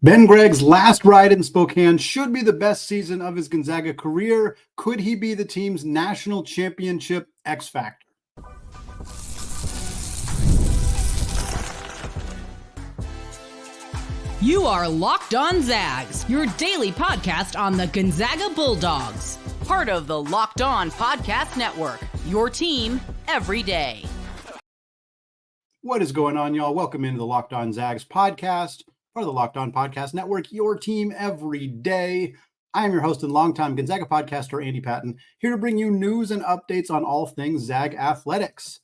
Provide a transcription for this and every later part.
Ben Gregg's last ride in Spokane should be the best season of his Gonzaga career. Could he be the team's national championship X Factor? You are Locked On Zags, your daily podcast on the Gonzaga Bulldogs. Part of the Locked On Podcast Network, your team every day. What is going on, y'all? Welcome into the Locked On Zags podcast, part of the Locked On Podcast Network, your team every day. I am your host and longtime Gonzaga podcaster, Andy Patton, here to bring you news and updates on all things Zag athletics.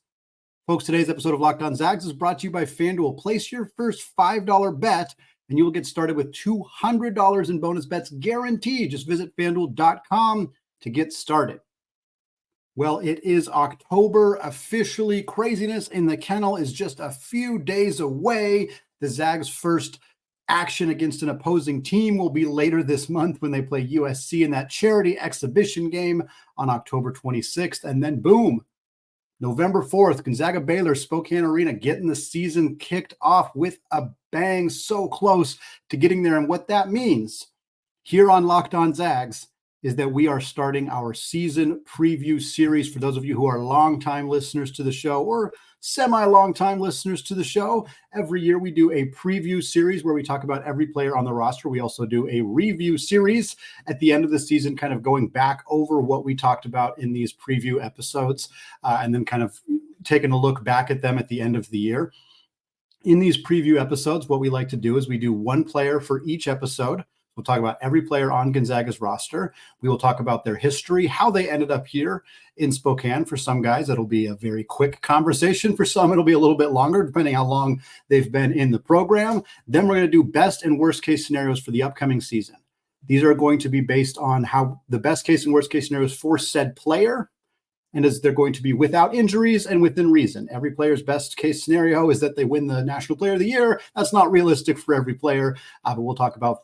Folks, today's episode of Locked On Zags is brought to you by FanDuel. Place your first $5 bet, and you will get started with $200 in bonus bets guaranteed. Just visit FanDuel.com to get started. Well, it is October officially. Craziness in the Kennel is just a few days away. The Zags' first action against an opposing team will be later this month when they play USC in that charity exhibition game on October 26th. And then boom, November 4th, Gonzaga Baylor, Spokane Arena, getting the season kicked off with a bang, so close to getting there. And what that means here on Locked On Zags is that we are starting our season preview series. For those of you who are longtime listeners to the show or semi-longtime listeners to the show, every year we do a preview series where we talk about every player on the roster. We also do a review series at the end of the season, kind of going back over what we talked about in these preview episodes, and then kind of taking a look back at them at the end of the year. In these preview episodes, what we like to do is we do one player for each episode. We'll talk about every player on Gonzaga's roster. We will talk about their history, how they ended up here in Spokane. For some guys, it'll be a very quick conversation. For some, it'll be a little bit longer, depending how long they've been in the program. Then we're going to do best and worst case scenarios for the upcoming season. These are going to be based on how the best case and worst case scenarios for said player, and as they're going to be without injuries and within reason. Every player's best case scenario is that they win the National Player of the Year. That's not realistic for every player, but we'll talk about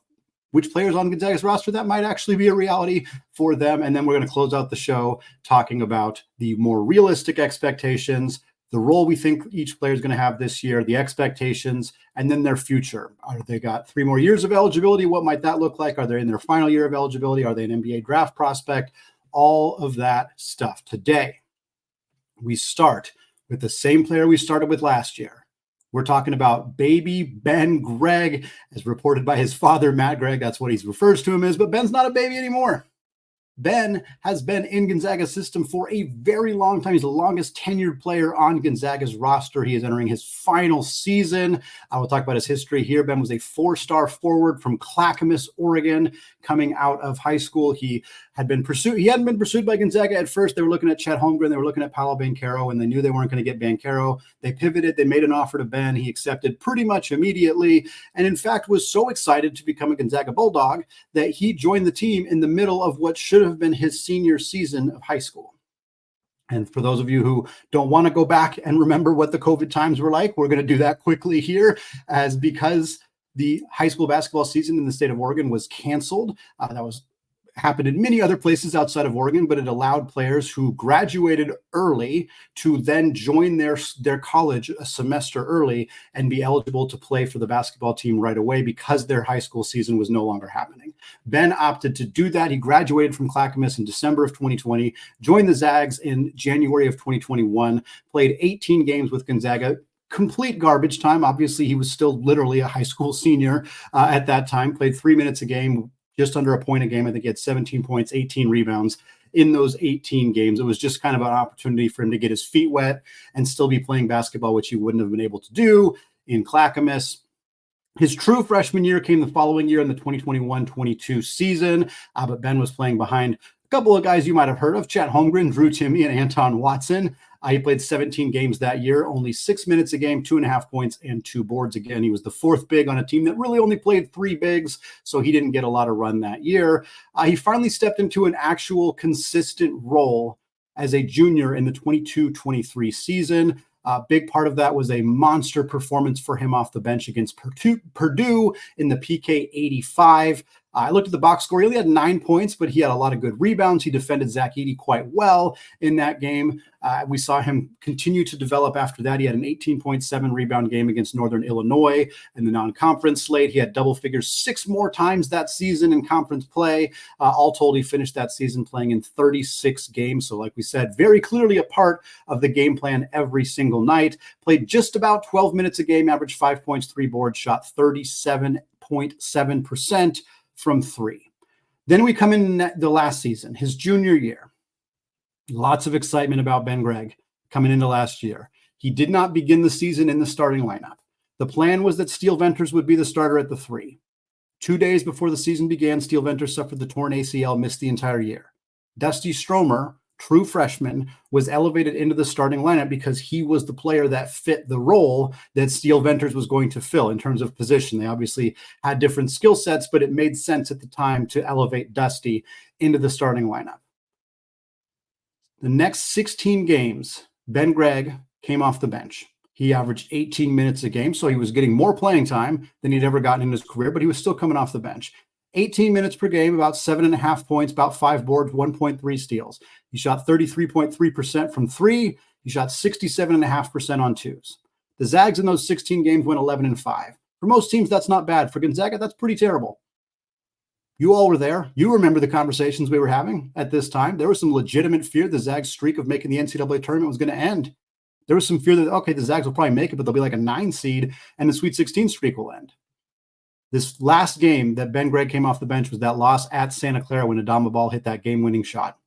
which players on Gonzaga's roster that might actually be a reality for them. And then we're going to close out the show talking about the more realistic expectations, the role we think each player is going to have this year, the expectations, and then their future. Are they got 3 more years of eligibility? What might that look like? Are they in their final year of eligibility? Are they an NBA draft prospect? All of that stuff. Today, we start with the same player we started with last year. We're talking about baby Ben Gregg, as reported by his father, Matt Gregg. That's what he refers to him as, but Ben's not a baby anymore. Ben has been in Gonzaga's system for a very long time. He's the longest tenured player on Gonzaga's roster. He is entering his final season. I will talk about his history here. Ben was a 4-star forward from Clackamas, Oregon, coming out of high school. He hadn't been pursued by Gonzaga at first. They were looking at Chet Holmgren. They were looking at Paolo Banchero, and they knew they weren't going to get Banchero. They pivoted. They made an offer to Ben. He accepted pretty much immediately, and in fact was so excited to become a Gonzaga Bulldog that he joined the team in the middle of what should have been his senior season of high school. And for those of you who don't want to go back and remember what the COVID times were like, we're going to do that quickly here, as because the high school basketball season in the state of Oregon was canceled. That happened in many other places outside of Oregon, but it allowed players who graduated early to then join their college a semester early and be eligible to play for the basketball team right away because their high school season was no longer happening. Ben opted to do that. He graduated from Clackamas in December of 2020, joined the Zags in January of 2021, played 18 games with Gonzaga. Complete garbage time. Obviously, he was still literally a high school senior at that time, played 3 minutes a game, just under a point a game. I think he had 17 points, 18 rebounds in those 18 games. It was just kind of an opportunity for him to get his feet wet and still be playing basketball, which he wouldn't have been able to do in Clackamas. His true freshman year came the following year in the 2021-22 season, but Ben was playing behind a couple of guys you might have heard of: Chet Holmgren, Drew Timme, and Anton Watson. He played 17 games that year, only 6 minutes a game, 2.5 points, and 2 boards. Again, he was the 4th big on a team that really only played 3 bigs, so he didn't get a lot of run that year. He finally stepped into an actual consistent role as a junior in the 22-23 season. A big part of that was a monster performance for him off the bench against Purdue in the PK 85. I looked at the box score. He only had 9 points, but he had a lot of good rebounds. He defended Zach Edey quite well in that game. We saw him continue to develop after that. He had an 18.7 rebound game against Northern Illinois in the non-conference slate. He had double figures 6 more times that season in conference play. All told, he finished that season playing in 36 games. So like we said, very clearly a part of the game plan every single night. Played just about 12 minutes a game, averaged 5 points, 3 boards, shot 37.7% from 3. Then we come in the last season, his junior year. Lots of excitement about Ben Gregg coming into last year. He did not begin the season in the starting lineup. The plan was that Steele Venters would be the starter at the 3. 2 days before the season began, Steele Venters suffered the torn ACL, missed the entire year. Dusty Stromer, true freshman, was elevated into the starting lineup because he was the player that fit the role that Steele Venters was going to fill in terms of position. They obviously had different skill sets, but it made sense at the time to elevate Dusty into the starting lineup. The next 16 games, Ben Gregg came off the bench. He averaged 18 minutes a game, so he was getting more playing time than he'd ever gotten in his career, but he was still coming off the bench. 18 minutes per game, about 7.5 points, about 5 boards, 1.3 steals. He shot 33.3% from 3. He shot 67.5% on 2s. The Zags in those 16 games went 11-5. For most teams, that's not bad. For Gonzaga, that's pretty terrible. You all were there. You remember the conversations we were having at this time. There was some legitimate fear the Zags streak of making the NCAA tournament was going to end. There was some fear that, okay, the Zags will probably make it, but they'll be like a 9 seed and the Sweet 16 streak will end. This last game that Ben Gregg came off the bench was that loss at Santa Clara when Adama Ball hit that game-winning shot.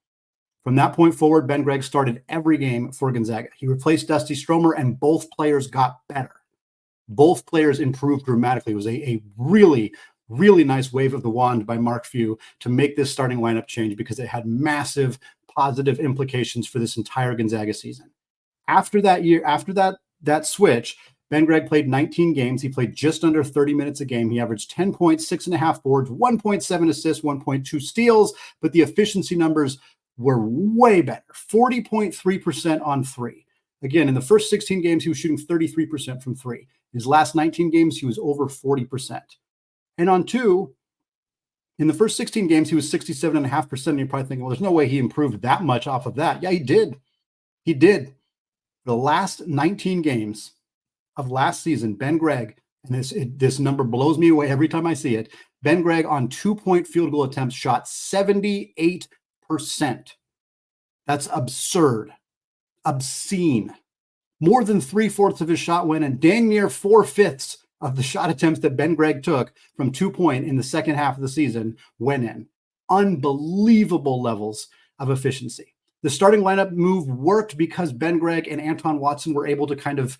From that point forward, Ben Gregg started every game for Gonzaga. He replaced Dusty Stromer, and both players got better. Both players improved dramatically. It was a really, really nice wave of the wand by Mark Few to make this starting lineup change because it had massive positive implications for this entire Gonzaga season. After that year, after that switch, Ben Gregg played 19 games. He played just under 30 minutes a game. He averaged 10 points, 6.5 boards, 1.7 assists, 1.2 steals, but the efficiency numbers were way better, 40.3% on 3. Again, in the first 16 games, he was shooting 33% from 3. His last 19 games, he was over 40%. And on 2, in the first 16 games, he was 67.5%. And you're probably thinking, well, there's no way he improved that much off of that. Yeah, he did. He did. The last 19 games of last season, Ben Gregg, and this number blows me away every time I see it, Ben Gregg on 2-point field goal attempts shot 78%. That's absurd. Obscene. More than 3/4 of his shot went in. Dang near 4/5 of the shot attempts that Ben Gregg took from 2-point in the second half of the season went in. Unbelievable levels of efficiency. The starting lineup move worked because Ben Gregg and Anton Watson were able to kind of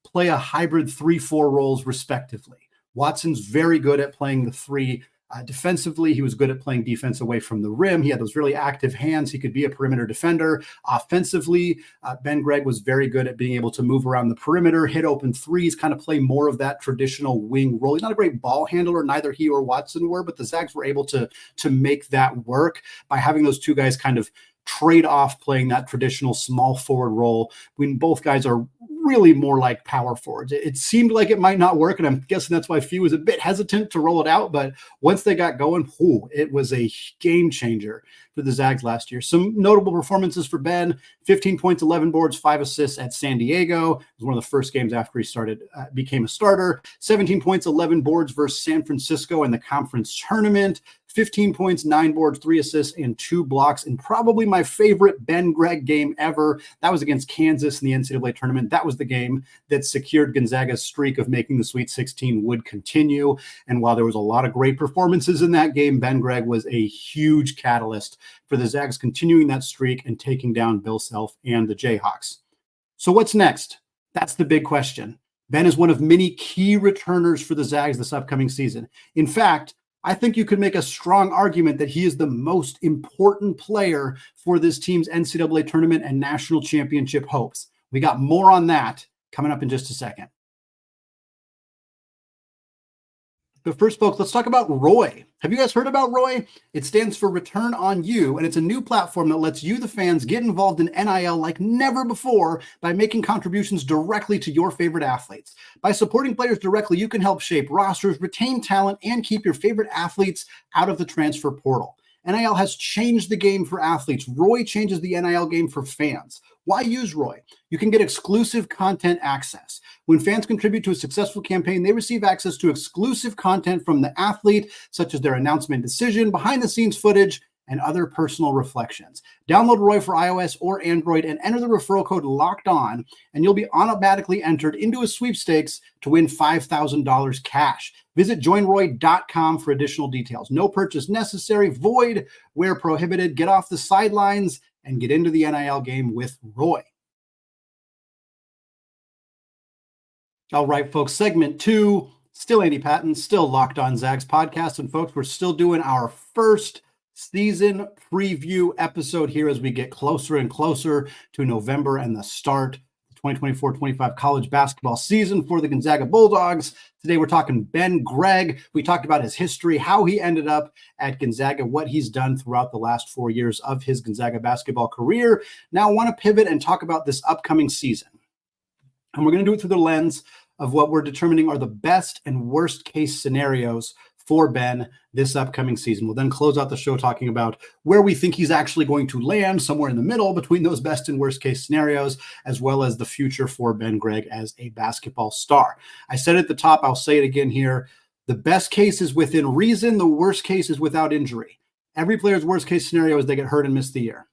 play a hybrid 3-4 roles respectively. Watson's very good at playing the 3 defensively. He was good at playing defense away from the rim. He had those really active hands. He could be a perimeter defender. Offensively, Ben Gregg was very good at being able to move around the perimeter, hit open threes, kind of play more of that traditional wing role. He's not a great ball handler. Neither he or Watson were, but the Zags were able to make that work by having those two guys kind of trade off playing that traditional small forward role when both guys are really more like power forwards. It seemed like it might not work, and I'm guessing that's why Few was a bit hesitant to roll it out, but once they got going, it was a game changer for the Zags last year. Some notable performances for Ben: 15 points, 11 boards, 5 assists at San Diego. It was one of the first games after he became a starter. 17 points, 11 boards versus San Francisco in the conference tournament. 15 points, 9 boards, 3 assists, and 2 blocks. And probably my favorite Ben Gregg game ever. That was against Kansas in the NCAA tournament. That was the game that secured Gonzaga's streak of making the Sweet 16 would continue. And while there was a lot of great performances in that game, Ben Gregg was a huge catalyst for the Zags continuing that streak and taking down Bill Self and the Jayhawks. So what's next? That's the big question. Ben is one of many key returners for the Zags this upcoming season. In fact, I think you could make a strong argument that he is the most important player for this team's NCAA tournament and national championship hopes. We got more on that coming up in just a second. But first, folks, let's talk about Roy. Have you guys heard about Roy? It stands for Return on You, and it's a new platform that lets you, the fans, get involved in NIL like never before by making contributions directly to your favorite athletes. By supporting players directly, you can help shape rosters, retain talent, and keep your favorite athletes out of the transfer portal. NIL has changed the game for athletes. Roy changes the NIL game for fans. Why use Roy? You can get exclusive content access. When fans contribute to a successful campaign, they receive access to exclusive content from the athlete, such as their announcement decision, behind-the-scenes footage, and other personal reflections. Download Roy for iOS or Android and enter the referral code LOCKEDON, and you'll be automatically entered into a sweepstakes to win $5,000 cash. Visit joinroy.com for additional details. No purchase necessary, void where prohibited. Get off the sidelines and get into the NIL game with Roy. All right, folks, segment 2, still Andy Patton, still Locked On Zags podcast. And folks, we're still doing our first season preview episode here as we get closer and closer to November and the start of the 2024-25 college basketball season for the Gonzaga Bulldogs. Today, we're talking Ben Gregg. We talked about his history, how he ended up at Gonzaga, what he's done throughout the last 4 years of his Gonzaga basketball career. Now I want to pivot and talk about this upcoming season. And we're going to do it through the lens of what we're determining are the best and worst case scenarios for Ben this upcoming season. We'll then close out the show talking about where we think he's actually going to land, somewhere in the middle between those best and worst case scenarios, as well as the future for Ben Gregg as a basketball star. I said at the top, I'll say it again here. The best case is within reason. The worst case is without injury. Every player's worst case scenario is they get hurt and miss the year.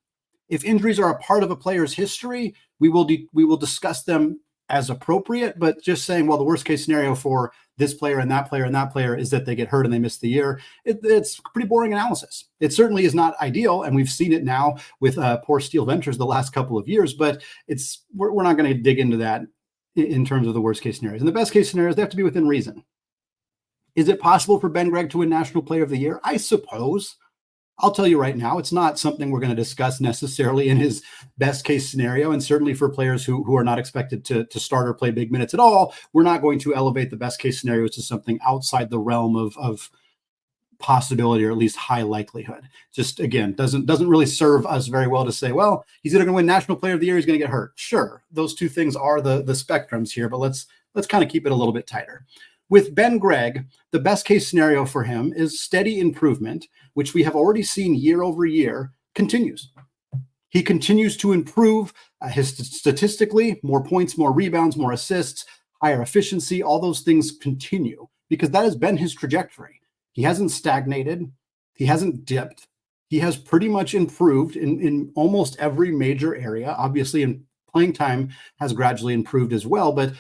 If injuries are a part of a player's history, we will discuss them as appropriate, but just saying, well, the worst case scenario for this player and that player and that player is that they get hurt and they miss the year. It's pretty boring analysis. It certainly is not ideal, and we've seen it now with poor Steel Ventures the last couple of years, but we're not going to dig into that in terms of the worst case scenarios. And the best case scenarios, they have to be within reason. Is it possible for Ben Gregg to win National Player of the Year? I suppose. I'll tell you right now, it's not something we're going to discuss necessarily in his best case scenario. And certainly for players who are not expected to start or play big minutes at all, we're not going to elevate the best case scenarios to something outside the realm of possibility, or at least high likelihood. Just again, doesn't really serve us very well to say, well, he's either going to win National Player of the Year, he's going to get hurt. Sure, those two things are the spectrums here, but let's kind of keep it a little bit tighter. With Ben Gregg, the best case scenario for him is steady improvement, which we have already seen year over year, continues. He continues to improve statistically, more points, more rebounds, more assists, higher efficiency, all those things continue because that has been his trajectory. He hasn't stagnated. He hasn't dipped. He has pretty much improved in almost every major area. Obviously, in playing time has gradually improved as well, but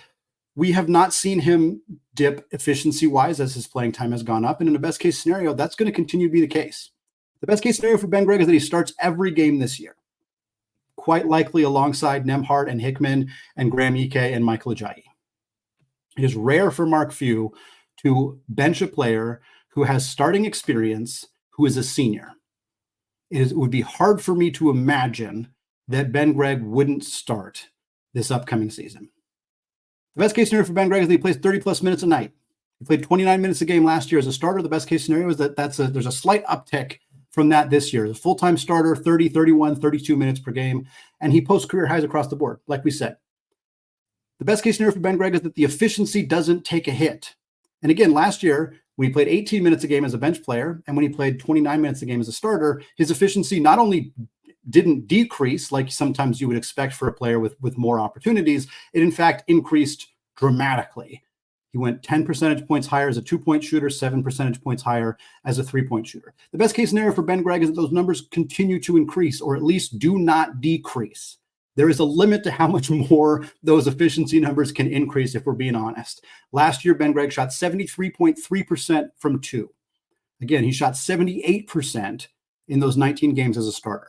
we have not seen him dip efficiency-wise as his playing time has gone up. And in the best case scenario, that's going to continue to be the case. The best case scenario for Ben Gregg is that he starts every game this year, quite likely alongside Nembhard and Hickman and Graham Ike and Michael Ajayi. It is rare for Mark Few to bench a player who has starting experience, who is a senior. It would be hard for me to imagine that Ben Gregg wouldn't start this upcoming season. The best case scenario for Ben Gregg is that he plays 30-plus minutes a night. He played 29 minutes a game last year as a starter. The best case scenario is that there's a slight uptick from that this year. As a full-time starter, 30, 31, 32 minutes per game, and he posts career highs across the board, like we said. The best case scenario for Ben Gregg is that the efficiency doesn't take a hit. And again, last year, when he played 18 minutes a game as a bench player, and when he played 29 minutes a game as a starter, his efficiency not only didn't decrease like sometimes you would expect for a player with more opportunities. It in fact increased dramatically. He went 10 percentage points higher as a 2-point shooter, 7 percentage points higher as a 3-point shooter. The best case scenario for Ben Gregg is that those numbers continue to increase, or at least do not decrease. There is a limit to how much more those efficiency numbers can increase if we're being honest. Last year, Ben Gregg shot 73.3% from two. Again, he shot 78% in those 19 games as a starter.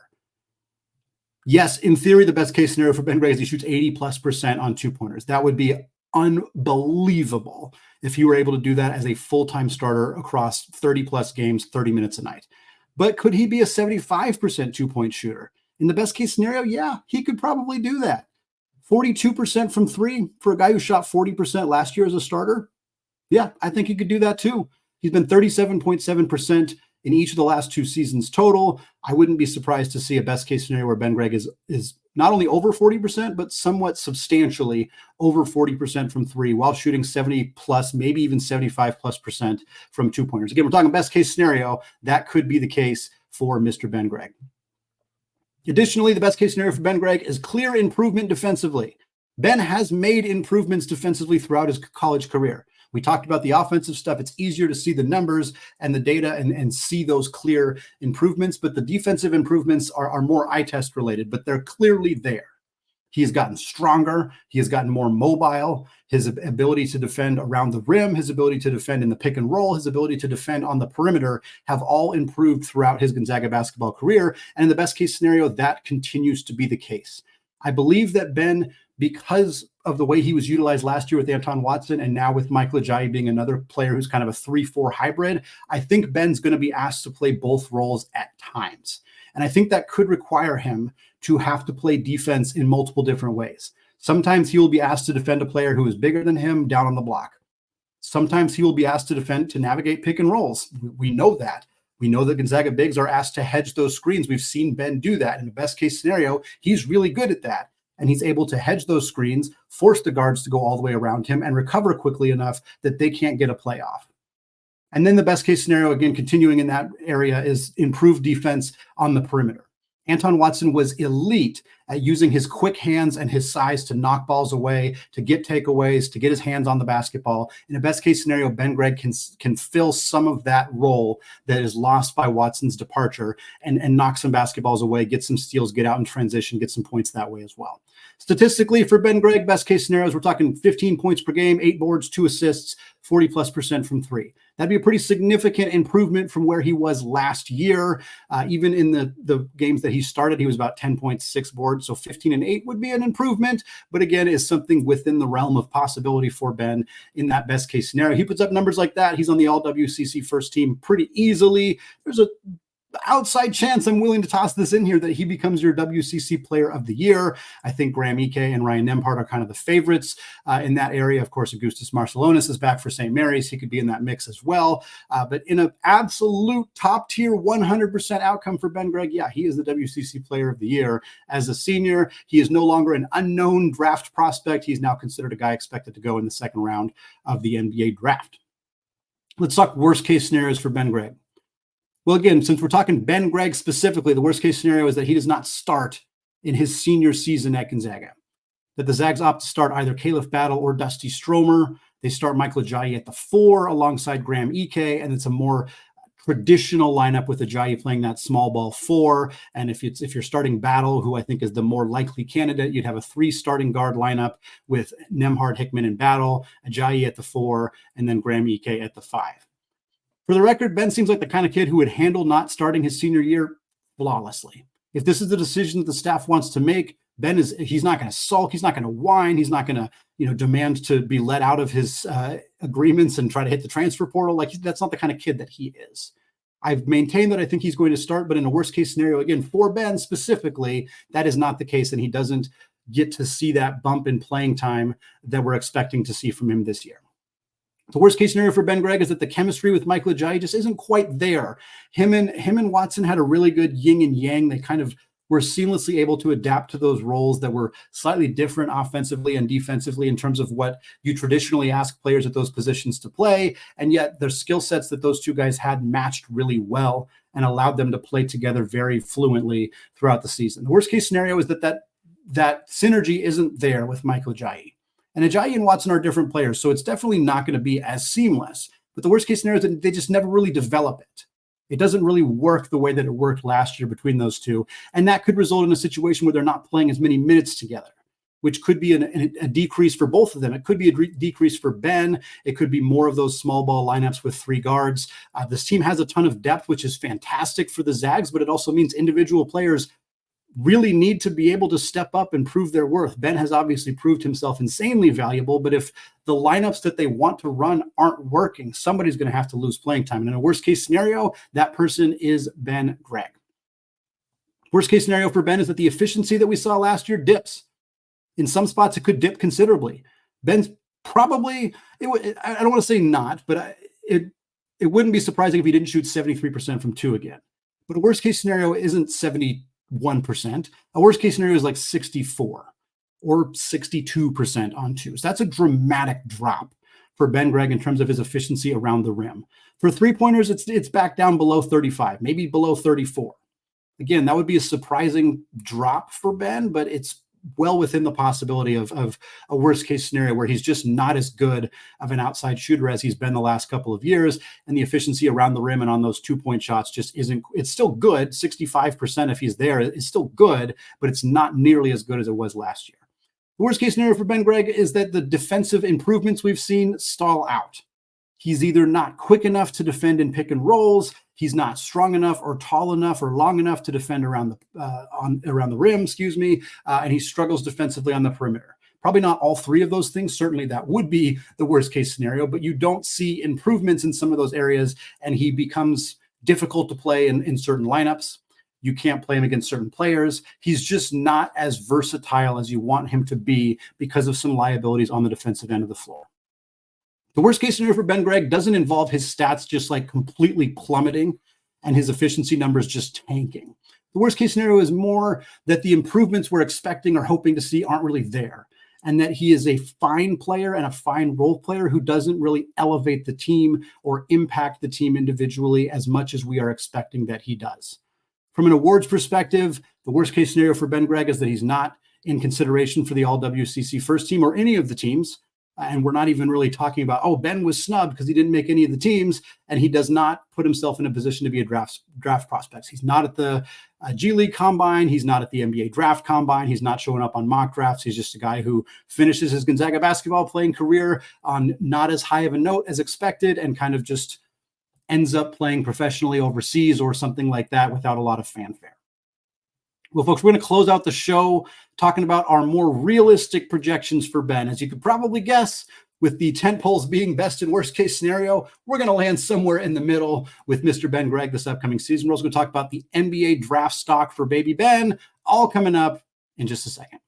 Yes, in theory, the best case scenario for Ben Gregg is he shoots 80+% on 2-pointers. That would be unbelievable if he were able to do that as a full-time starter across 30+ games, 30 minutes a night. But could he be a 75% 2-point shooter? In the best case scenario, yeah, he could probably do that. 42% from three for a guy who shot 40% last year as a starter. Yeah, I think he could do that too. He's been 37.7% in each of the last 2 seasons total. I wouldn't be surprised to see a best case scenario where Ben Gregg is not only over 40%, but somewhat substantially over 40% from 3 while shooting 70 plus, maybe even 75 plus percent from 2-pointers. Again, we're talking best case scenario. That could be the case for Mr. Ben Gregg. Additionally, the best case scenario for Ben Gregg is clear improvement defensively. Ben has made improvements defensively throughout his college career. We talked about the offensive stuff. It's easier to see the numbers and the data and see those clear improvements, but the defensive improvements are more eye test related, but they're clearly there. He has gotten stronger. He has gotten more mobile. His ability to defend around the rim, his ability to defend in the pick and roll, his ability to defend on the perimeter have all improved throughout his Gonzaga basketball career. And in the best case scenario, that continues to be the case. I believe that Ben, because of the way he was utilized last year with Anton Watson and now with Michael Ajayi being another player who's kind of a 3-4 hybrid, I think Ben's going to be asked to play both roles at times. And I think that could require him to have to play defense in multiple different ways. Sometimes he will be asked to defend a player who is bigger than him down on the block. Sometimes he will be asked to navigate pick and rolls. We know that. We know that Gonzaga bigs are asked to hedge those screens. We've seen Ben do that. In the best case scenario, he's really good at that. And he's able to hedge those screens, force the guards to go all the way around him, and recover quickly enough that they can't get a play off. And then the best case scenario, again, continuing in that area, is improved defense on the perimeter. Anton Watson was elite at using his quick hands and his size to knock balls away, to get takeaways, to get his hands on the basketball. In a best case scenario, Ben Gregg can fill some of that role that is lost by Watson's departure and knock some basketballs away, get some steals, get out in transition, get some points that way as well. Statistically, for Ben Gregg, best case scenarios, we're talking 15 points per game, 8 boards, 2 assists, 40+% from 3. That'd be a pretty significant improvement from where he was last year. Even in the games that he started, he was about 10.6 boards. So 15 and 8 would be an improvement, but again, is something within the realm of possibility for Ben in that best case scenario. He puts up numbers like that. He's on the all WCC first team pretty easily. There's a outside chance, I'm willing to toss this in here, that he becomes your WCC Player of the Year. I think Graham Ike and Ryan Nembhard are kind of the favorites in that area. Of course, Augustus Marcellonis is back for St. Mary's. He could be in that mix as well. But in an absolute top tier 100% outcome for Ben Gregg, yeah, he is the WCC Player of the Year. As a senior, he is no longer an unknown draft prospect. He's now considered a guy expected to go in the second round of the NBA draft. Let's talk worst case scenarios for Ben Gregg. Well, again, since we're talking Ben Gregg specifically, the worst case scenario is that he does not start in his senior season at Gonzaga. That the Zags opt to start either Caleb Battle or Dusty Stromer. They start Michael Ajayi at the 4 alongside Graham Ike, and it's a more traditional lineup with Ajayi playing that small ball 4. And if you're starting Battle, who I think is the more likely candidate, you'd have a 3 starting guard lineup with Nembhard, Hickman, and Battle, Ajayi at the 4, and then Graham Ike at the 5. For the record, Ben seems like the kind of kid who would handle not starting his senior year flawlessly. If this is the decision that the staff wants to make, he's not going to sulk, he's not going to whine, he's not going to demand to be let out of his agreements and try to hit the transfer portal. Like, that's not the kind of kid that he is. I've maintained that I think he's going to start, but in a worst case scenario, again, for Ben specifically, that is not the case, and he doesn't get to see that bump in playing time that we're expecting to see from him this year. The worst case scenario for Ben Gregg is that the chemistry with Michael Ajayi just isn't quite there. Him and Watson had a really good yin and yang. They kind of were seamlessly able to adapt to those roles that were slightly different offensively and defensively in terms of what you traditionally ask players at those positions to play. And yet their skill sets that those two guys had matched really well and allowed them to play together very fluently throughout the season. The worst case scenario is that synergy isn't there with Michael Ajayi. And Ajayi and Watson are different players, so it's definitely not going to be as seamless. But the worst case scenario is that they just never really develop it. It doesn't really work the way that it worked last year between those two. And that could result in a situation where they're not playing as many minutes together, which could be a decrease for both of them. It could be a decrease for Ben. It could be more of those small ball lineups with 3 guards. This team has a ton of depth, which is fantastic for the Zags, but it also means individual players really need to be able to step up and prove their worth. Ben has obviously proved himself insanely valuable, but if the lineups that they want to run aren't working, somebody's going to have to lose playing time. And in a worst case scenario, that person is Ben Gregg. Worst case scenario for Ben is that the efficiency that we saw last year dips. In some spots, it could dip considerably. Ben's probably, I don't want to say not, but it wouldn't be surprising if he didn't shoot 73% from two again. But a worst case scenario isn't 71%. A worst case scenario is like 64 or 62% on two. So that's a dramatic drop for Ben Gregg in terms of his efficiency around the rim. For three-pointers, it's back down below 35, maybe below 34. Again, that would be a surprising drop for Ben, but it's well within the possibility of a worst case scenario where he's just not as good of an outside shooter as he's been the last couple of years. And the efficiency around the rim and on those 2-point shots just isn't, it's still good. 65% if he's there is still good, but it's not nearly as good as it was last year. The worst case scenario for Ben Gregg is that the defensive improvements we've seen stall out. He's either not quick enough to defend in pick and rolls, he's not strong enough or tall enough or long enough to defend around the rim, and he struggles defensively on the perimeter. Probably not all three of those things. Certainly that would be the worst case scenario, but you don't see improvements in some of those areas, and he becomes difficult to play in certain lineups. You can't play him against certain players. He's just not as versatile as you want him to be because of some liabilities on the defensive end of the floor. The worst case scenario for Ben Gregg doesn't involve his stats just like completely plummeting and his efficiency numbers just tanking. The worst case scenario is more that the improvements we're expecting or hoping to see aren't really there, and that he is a fine player and a fine role player who doesn't really elevate the team or impact the team individually as much as we are expecting that he does. From an awards perspective, the worst case scenario for Ben Gregg is that he's not in consideration for the all WCC first team or any of the teams. And we're not even really talking about, oh, Ben was snubbed because he didn't make any of the teams, and he does not put himself in a position to be a draft prospect. He's not at the G League Combine. He's not at the NBA Draft Combine. He's not showing up on mock drafts. He's just a guy who finishes his Gonzaga basketball playing career on not as high of a note as expected and kind of just ends up playing professionally overseas or something like that without a lot of fanfare. Well, folks, we're going to close out the show talking about our more realistic projections for Ben. As you could probably guess, with the tent poles being best and worst case scenario, we're going to land somewhere in the middle with Mr. Ben Gregg this upcoming season. We're also going to talk about the NBA draft stock for baby Ben, all coming up in just a second.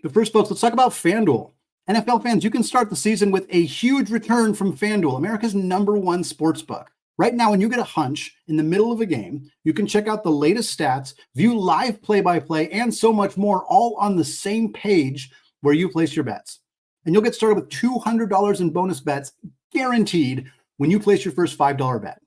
But first, folks, let's talk about FanDuel. NFL fans, you can start the season with a huge return from FanDuel, America's #1 sportsbook. Right now, when you get a hunch in the middle of a game, you can check out the latest stats, view live play-by-play, and so much more, all on the same page where you place your bets. And you'll get started with $200 in bonus bets guaranteed when you place your first $5 bet.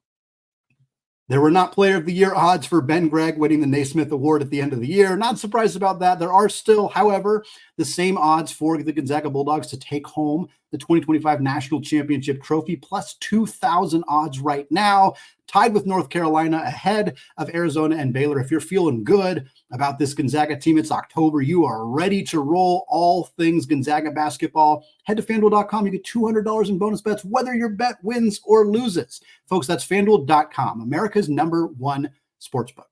There were not Player of the Year odds for Ben Gregg winning the Naismith Award at the end of the year. Not surprised about that. There are still, however, the same odds for the Gonzaga Bulldogs to take home the 2025 National Championship trophy, plus 2,000 odds right now, tied with North Carolina, ahead of Arizona and Baylor. If you're feeling good about this Gonzaga team, it's October. You are ready to roll all things Gonzaga basketball. Head to FanDuel.com. You get $200 in bonus bets, whether your bet wins or loses. Folks, that's FanDuel.com, America's #1 sportsbook.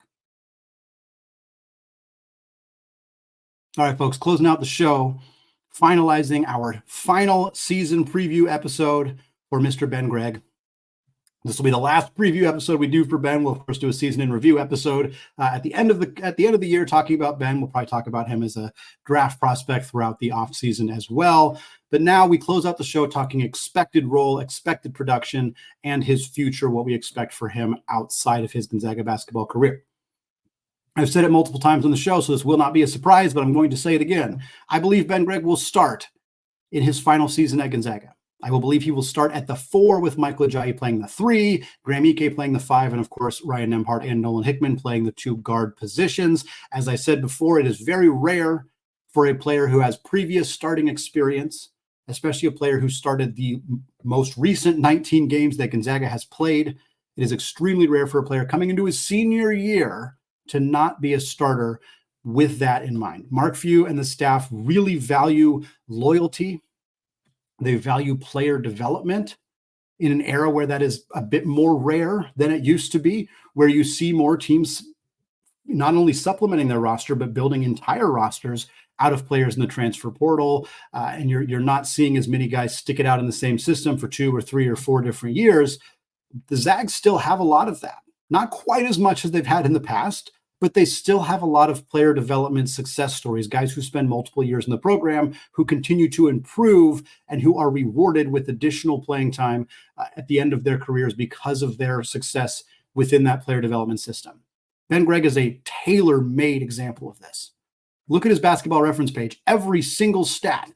All right, folks, closing out the show, finalizing our final season preview episode for Mr. Ben Gregg. This will be the last preview episode we do for Ben. We'll of course do a season in review episode at the end of the year, talking about Ben. We'll probably talk about him as a draft prospect throughout the offseason as well. But now we close out the show talking expected role, expected production, and his future, what we expect for him outside of his Gonzaga basketball career. I've said it multiple times on the show, so this will not be a surprise, but I'm going to say it again. I believe Ben Gregg will start in his final season at Gonzaga. I will believe he will start at the 4 with Michael Ajayi playing the 3, Graham Ike playing the 5, and of course, Ryan Nembhard and Nolan Hickman playing the 2 guard positions. As I said before, it is very rare for a player who has previous starting experience, especially a player who started the most recent 19 games that Gonzaga has played. It is extremely rare for a player coming into his senior year to not be a starter with that in mind. Mark Few and the staff really value loyalty. They value player development in an era where that is a bit more rare than it used to be, where you see more teams not only supplementing their roster, but building entire rosters out of players in the transfer portal. And you're not seeing as many guys stick it out in the same system for 2 or 3 or 4 different years. The Zags still have a lot of that. Not quite as much as they've had in the past, but they still have a lot of player development success stories, guys who spend multiple years in the program, who continue to improve and who are rewarded with additional playing time at the end of their careers because of their success within that player development system. Ben Gregg is a tailor-made example of this. Look at his basketball reference page. Every single stat,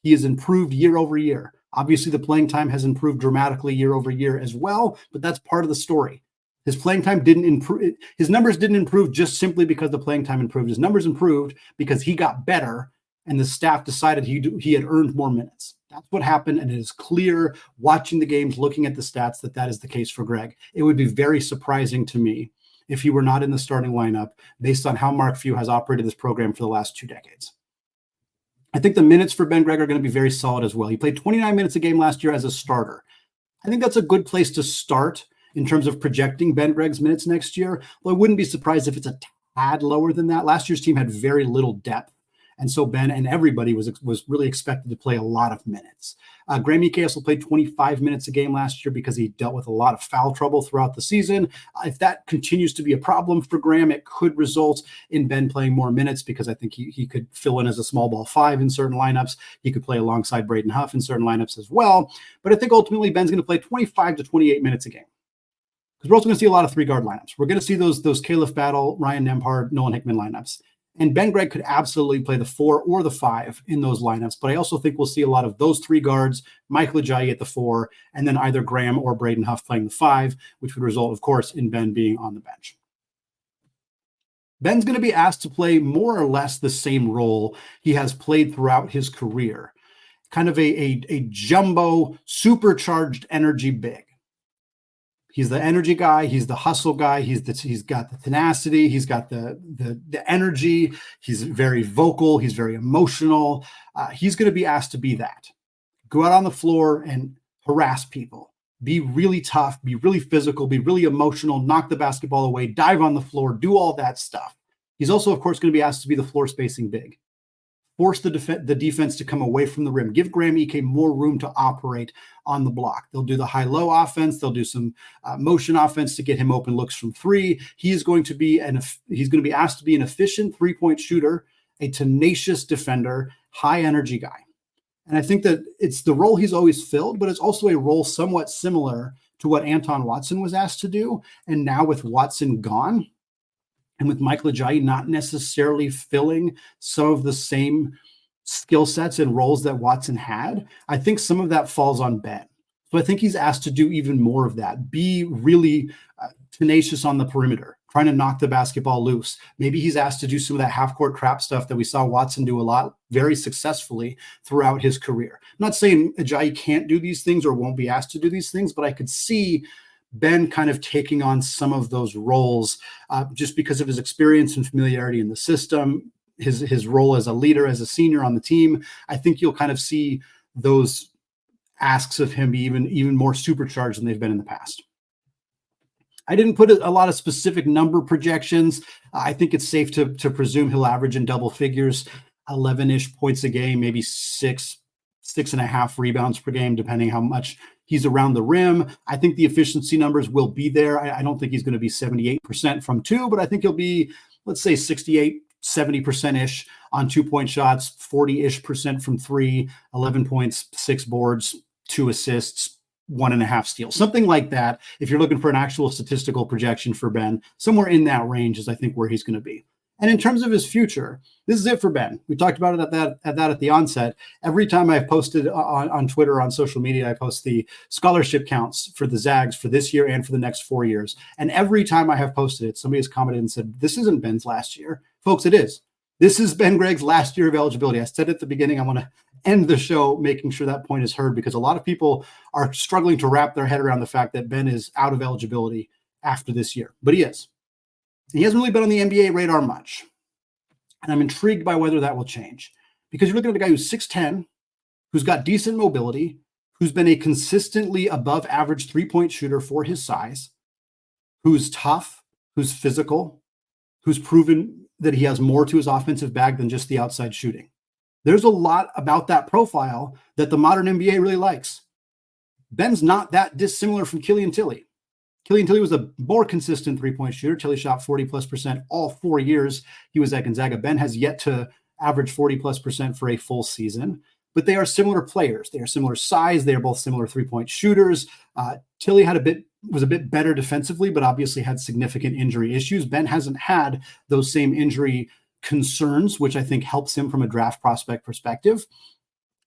he has improved year over year. Obviously, the playing time has improved dramatically year over year as well, but that's part of the story. His playing time didn't improve. His numbers didn't improve just simply because the playing time improved. His numbers improved because he got better and the staff decided he had earned more minutes. That's what happened, and it is clear watching the games, looking at the stats, that is the case for Gregg. It would be very surprising to me if he were not in the starting lineup based on how Mark Few has operated this program for the last 2 decades. I think the minutes for Ben Gregg are going to be very solid as well. He played 29 minutes a game last year as a starter. I think that's a good place to start in terms of projecting Ben Gregg's minutes next year. Well, I wouldn't be surprised if it's a tad lower than that. Last year's team had very little depth, and so Ben and everybody was really expected to play a lot of minutes. Graham Ike also played 25 minutes a game last year because he dealt with a lot of foul trouble throughout the season. If that continues to be a problem for Graham, it could result in Ben playing more minutes because I think he could fill in as a small ball 5 in certain lineups. He could play alongside Braden Huff in certain lineups as well. But I think ultimately Ben's going to play 25 to 28 minutes a game. Because we're also going to see a lot of 3-guard lineups. We're going to see those Caliph Battle, Ryan Nembhard, Nolan Hickman lineups. And Ben Gregg could absolutely play the 4 or the 5 in those lineups. But I also think we'll see a lot of those 3 guards, Michael Ajayi at the 4, and then either Graham or Braden Huff playing the 5, which would result, of course, in Ben being on the bench. Ben's going to be asked to play more or less the same role he has played throughout his career. Kind of a jumbo, supercharged energy big. He's the energy guy. He's the hustle guy. He's got the tenacity. He's got the energy. He's very vocal. He's very emotional. He's going to be asked to be that. Go out on the floor and harass people. Be really tough. Be really physical. Be really emotional. Knock the basketball away. Dive on the floor. Do all that stuff. He's also, of course, going to be asked to be the floor spacing big. Force the defense to come away from the rim. Give Graham Ike more room to operate on the block. They'll do the high-low offense. They'll do some motion offense to get him open looks from 3. He's going to be asked to be an efficient 3-point shooter, a tenacious defender, high-energy guy. And I think that it's the role he's always filled, but it's also a role somewhat similar to what Anton Watson was asked to do. And now with Watson gone, and with Michael Ajayi not necessarily filling some of the same skill sets and roles that Watson had, I think some of that falls on Ben. So I think he's asked to do even more of that. Be really tenacious on the perimeter, trying to knock the basketball loose. Maybe he's asked to do some of that half-court trap stuff that we saw Watson do a lot very successfully throughout his career. I'm not saying Ajayi can't do these things or won't be asked to do these things, but I could see Ben kind of taking on some of those roles just because of his experience and familiarity in the system, his role as a leader, as a senior on the team. I think you'll kind of see those asks of him be even more supercharged than they've been in the past. I didn't put a lot of specific number projections. I think it's safe to presume he'll average in double figures, 11-ish points a game, maybe 6.5 rebounds per game, depending how much he's around the rim. I think the efficiency numbers will be there. I don't think he's going to be 78% from 2, but I think he'll be, let's say 68, 70%-ish on 2-point shots, 40-ish% from 3, 11 points, 6 boards, 2 assists, 1.5 steals, something like that. If you're looking for an actual statistical projection for Ben, somewhere in that range is, I think, where he's going to be. And in terms of his future, this is it for Ben. We talked about it at the onset. Every time I've posted on Twitter, on social media, I post the scholarship counts for the Zags for this year and for the next 4 years. And every time I have posted it, somebody has commented and said, this isn't Ben's last year. Folks, it is. This is Ben Gregg's last year of eligibility. I said at the beginning, I want to end the show making sure that point is heard, because a lot of people are struggling to wrap their head around the fact that Ben is out of eligibility after this year. But he is. He hasn't really been on the NBA radar much. And I'm intrigued by whether that will change. Because you're looking at a guy who's 6'10", who's got decent mobility, who's been a consistently above average 3-point shooter for his size, who's tough, who's physical, who's proven that he has more to his offensive bag than just the outside shooting. There's a lot about that profile that the modern NBA really likes. Ben's not that dissimilar from Killian Tillie. Killian Tillie was a more consistent three-point shooter. Tillie shot 40+% all 4 years he was at Gonzaga. Ben has yet to average 40+% for a full season, but they are similar players. They are similar size. They are both similar three-point shooters. Tillie was a bit better defensively, but obviously had significant injury issues. Ben hasn't had those same injury concerns, which I think helps him from a draft prospect perspective.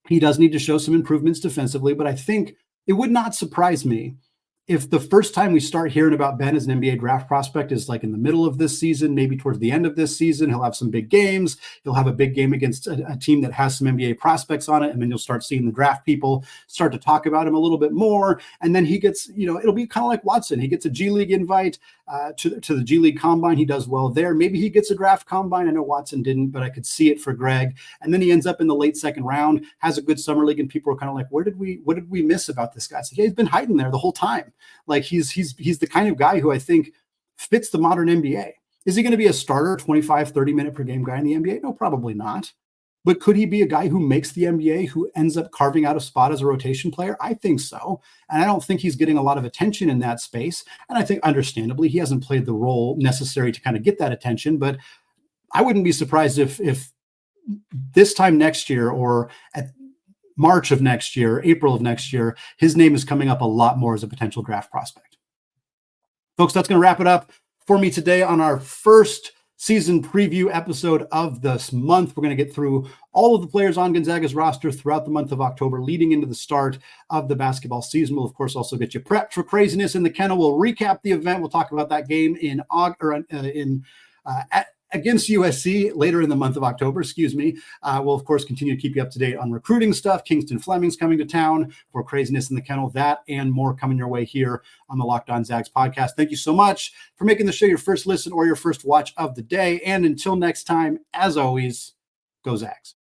He does need to show some improvements defensively, but I think it would not surprise me if the first time we start hearing about Ben as an NBA draft prospect is like in the middle of this season, maybe towards the end of this season. He'll have some big games. He'll have a big game against a team that has some NBA prospects on it. And then you'll start seeing the draft people start to talk about him a little bit more. And then he gets, it'll be kind of like Watson. He gets a G League invite to the G League Combine. He does well there. Maybe he gets a draft combine. I know Watson didn't, but I could see it for Gregg. And then he ends up in the late second round, has a good summer league, and people are kind of like, what did we miss about this guy? It's like, yeah, he's been hiding there the whole time. Like he's the kind of guy who I think fits the modern NBA. Is he going to be a starter, 25, 30 minute per game guy in the NBA? No, probably not. But could he be a guy who makes the NBA, who ends up carving out a spot as a rotation player? I think so. And I don't think he's getting a lot of attention in that space. And I think understandably, he hasn't played the role necessary to kind of get that attention. But I wouldn't be surprised if this time next year or at March of next year, April of next year, his name is coming up a lot more as a potential draft prospect. Folks, that's going to wrap it up for me today on our first season preview episode of this month. We're going to get through all of the players on Gonzaga's roster throughout the month of October, leading into the start of the basketball season. We'll, of course, also get you prepped for craziness in the kennel. We'll recap the event. We'll talk about that game against USC later in the month of October, We'll, of course, continue to keep you up to date on recruiting stuff. Kingston Fleming's coming to town for craziness in the kennel. That and more coming your way here on the Locked On Zags podcast. Thank you so much for making the show your first listen or your first watch of the day. And until next time, as always, go Zags.